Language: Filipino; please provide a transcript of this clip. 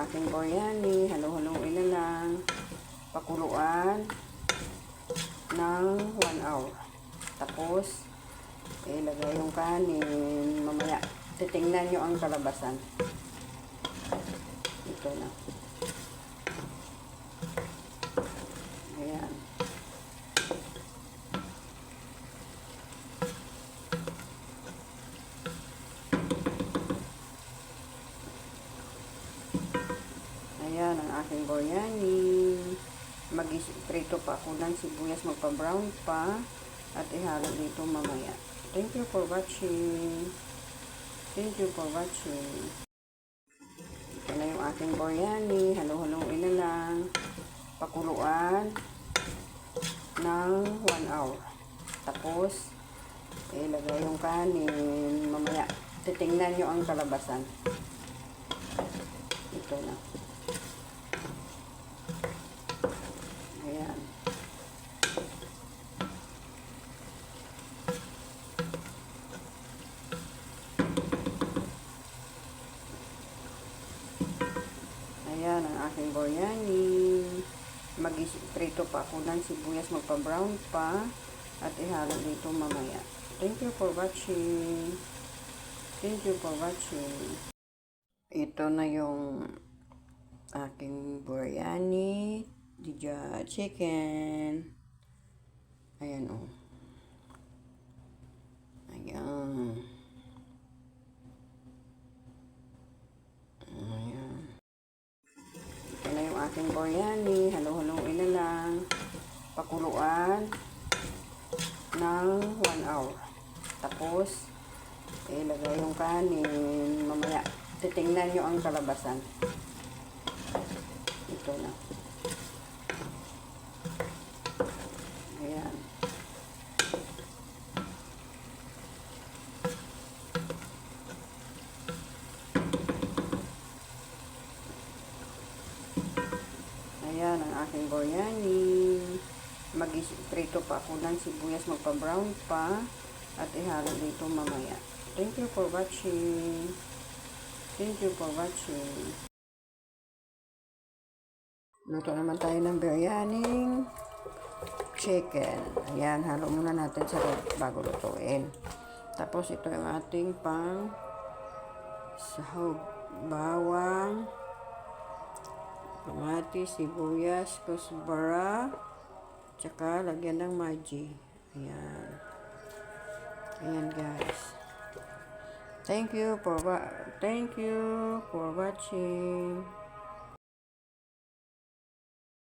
aking biryani. Halo-haloin na lang. Pakuluan ng 1 hour. Tapos, ilagay yung kanin. Mamaya, titingnan nyo ang kalabasan. Ito na. Ayan. Ayan ang aking biryani. Mag-prito pa ako ng sibuyas, magpa-brown pa. At ihalo dito mamaya. Thank you for watching. Thank you for watching. Ito na yung aking biryani. Halo-haloin na lang. Pakuluan ng 1 hour. Tapos, ilagay yung kanin. Mamaya, titingnan nyo ang kalabasan. Ito na. Ayan. Ayan ang aking biryani. Mag-prito pa ako ng sibuyas, magpa-brown pa. At ihalo dito mamaya. Thank you for watching. Thank you for watching. Ito na yung aking biryani. Dija chicken. Ayan o. Ayan. Ayan. Ito na yung aking biryani. Halo-haloin na lang. Pakuluan ng 1 hour. Tapos, ilagay yung kanin. Mamaya, titingnan nyo ang kalabasan. Ito na. Ayan. Ayan ang aking biryani. Mag-prito pa ako ng sibuyas, magpa-brown pa. At ihalo dito mamaya. Thank you for watching. Thank you for watching. Luto naman tayo ng biryaning chicken. Ayan, halo muna natin sa bago lutuin. Tapos ito yung ating pang sahog. Bawang, kamatis, sibuyas, kusbara, tsaka lagyan ng maji. Ayan. Ayan guys. Thank you for watching.